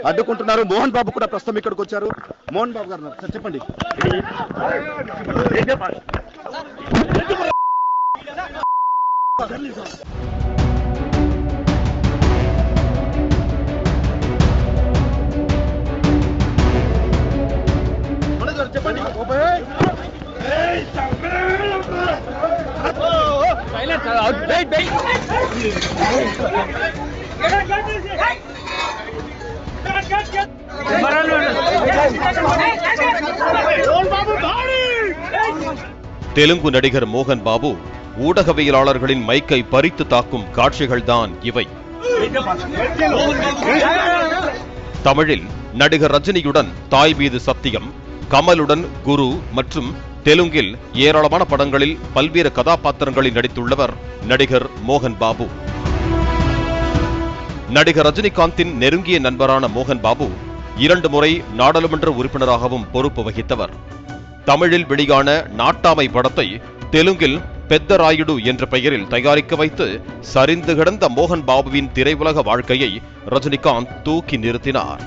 అడ్డుకుంటున్నారు. మోహన్ బాబు కూడా ప్రస్తుతం ఇక్కడికి వచ్చారు. మోహన్ బాబు గారు సార్ చెప్పండి. தெலுங்கு நடிகர் மோகன் பாபு ஊடகவியலாளர்களின் மைக்கை பறித்து தாக்கும் காட்சிகள்தான் இவை. தமிழில் நடிகர் ரஜினியுடன் தாய் மீது சத்தியம், கமலுடன் குரு மற்றும் தெலுங்கில் ஏராளமான படங்களில் பல்வேறு கதாபாத்திரங்களில் நடித்துள்ளவர் நடிகர் மோகன் பாபு. நடிகர் ரஜினிகாந்தின் நெருங்கிய நண்பரான மோகன் பாபு 2 முறை நாடாளுமன்ற உறுப்பினராகவும் பொறுப்பு வகித்தவர். தமிழில் வெளியான நாட்டாமை படத்தை தெலுங்கில் பெத்தராயுடு என்ற பெயரில் தயாரிக்க வைத்து சரிந்து கிடந்த மோகன் பாபுவின் திரையுலக வாழ்க்கையை ரஜினிகாந்த் தூக்கி நிறுத்தினார்.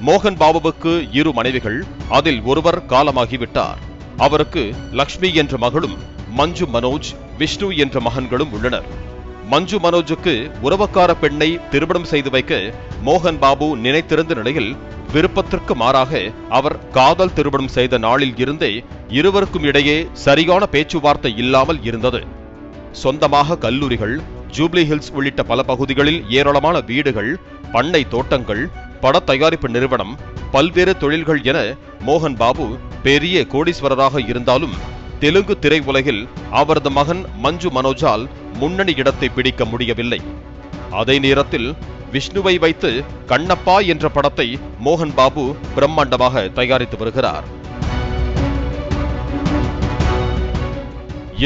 மோகன் பாபுவுக்கு 2 மனைவிகள், அதில் ஒருவர் காலமாகிவிட்டார். அவருக்கு லக்ஷ்மி என்ற மகளும் மஞ்சு மனோஜ், விஷ்ணு என்ற மகன்களும் உள்ளனர். மஞ்சு மனோஜுக்கு உறவுக்கார பெண்ணை திருமணம் செய்து வைக்க மோகன் பாபு நினைத்திருந்த நிலையில் விருப்பத்திற்கு மாறாக அவர் காதல் திருமணம் செய்த நாளில் இருந்தே இருவருக்கும் இடையே சரியான பேச்சுவார்த்தை இல்லாமல் இருந்தது. சொந்தமாக கல்லூரிகள், ஜூப்ளி ஹில்ஸ் உள்ளிட்ட பல பகுதிகளில் ஏராளமான வீடுகள், பண்ணை தோட்டங்கள், பட தயாரிப்பு நிறுவனம், பல்வேறு தொழில்கள் என மோகன் பாபு பெரிய கோடீஸ்வரராக இருந்தாலும் தெலுங்கு திரையுலகில் அவரது மகன் மஞ்சு மனோஜால் முன்னணி இடத்தை பிடிக்க முடியவில்லை. அதே நேரத்தில் விஷ்ணுவை வைத்து கண்ணப்பா என்ற படத்தை மோகன் பாபு பிரம்மாண்டமாக தயாரித்து வருகிறார்.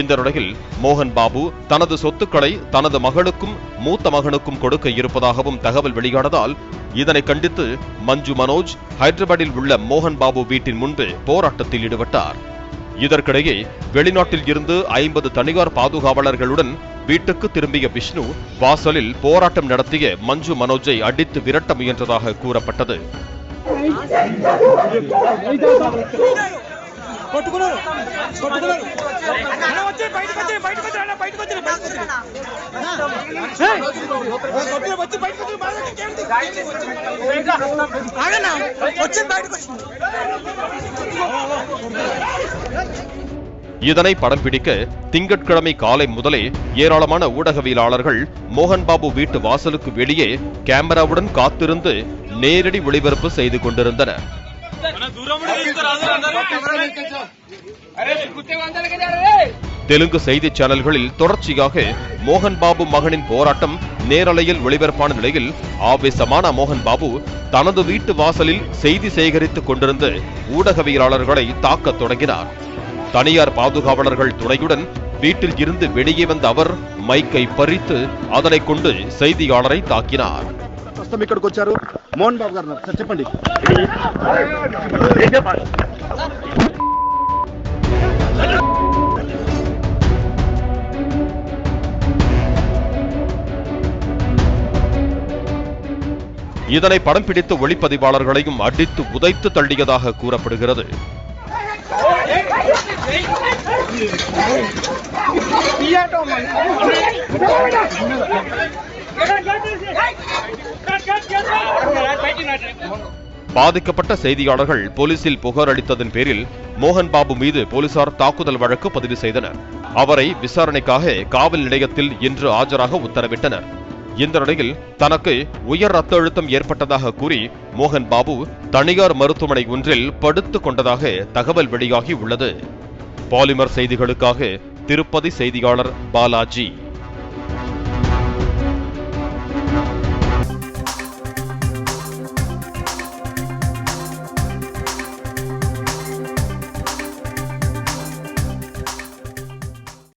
இந்த நிலையில் மோகன் பாபு தனது சொத்துக்களை தனது மகளுக்கும் மூத்த மகனுக்கும் கொடுக்க இருப்பதாகவும் தகவல் வெளியானதால் இதனை கண்டித்து மஞ்சு மனோஜ் ஹைதராபாத்தில் உள்ள மோகன் பாபு வீட்டின் முன்பு போராட்டத்தில் ஈடுபட்டார். இதற்கிடையே வெளிநாட்டில் இருந்து 50 தனியார் பாதுகாவலர்களுடன் வீட்டுக்கு திரும்பிய விஷ்ணு வாசலில் போராட்டம் நடத்திய மஞ்சு மனோஜை அடித்து விரட்ட முயன்றதாக கூறப்பட்டது. இதனை படம் பிடிக்க திங்கட்கிழமை காலை முதலே ஏராளமான ஊடகவியலாளர்கள் மோகன் பாபு வீட்டு வாசலுக்கு வெளியே கேமராவுடன் காத்திருந்து நேரடி ஒளிபரப்பு செய்து கொண்டிருந்தனர். தெலுங்கு செய்தி சேனல்களில் தொடர்ச்சியாக மோகன் பாபு மகனின் போராட்டம் நேரலையில் ஒளிபரப்பான நிலையில் ஆவேசமான மோகன் பாபு தனது வீட்டு வாசலில் செய்தி சேகரித்துக் கொண்டிருந்த ஊடகவியலாளர்களை தாக்கத் தொடங்கினார். தனியார் பாதுகாவலர்கள் துணையுடன் வீட்டில் இருந்து வெளியே வந்த அவர் மைக்கை பறித்து அதனை கொண்டு செய்தியாளரை தாக்கினார். ఇక్కడికి వచ్చారు. మోహన్ బాబు గారు సార్ చెప్పండి. இதனை படம் பிடித்த ஒளிப்பதிவாளர்களையும் அடித்து உதைத்து தள்ளியதாக கூறப்படுகிறது. பாதிக்கப்பட்ட செய்தியாளர்கள் போலீசில் புகார் அளித்ததன் பேரில் மோகன் பாபு மீது போலீசார் தாக்குதல் வழக்கு பதிவு செய்தனர். அவரை விசாரணைக்காக காவல் நிலையத்தில் இன்று ஆஜராக உத்தரவிட்டனர். இந்த நிலையில் தனக்கு உயர் ரத்த அழுத்தம் ஏற்பட்டதாக கூறி மோகன் பாபு தனியார் மருத்துவமனை ஒன்றில் படுத்துக் கொண்டதாக தகவல் வெளியாகி உள்ளது. பாலிமர் செய்திகளுக்காக திருப்பதி செய்தியாளர் பாலாஜி.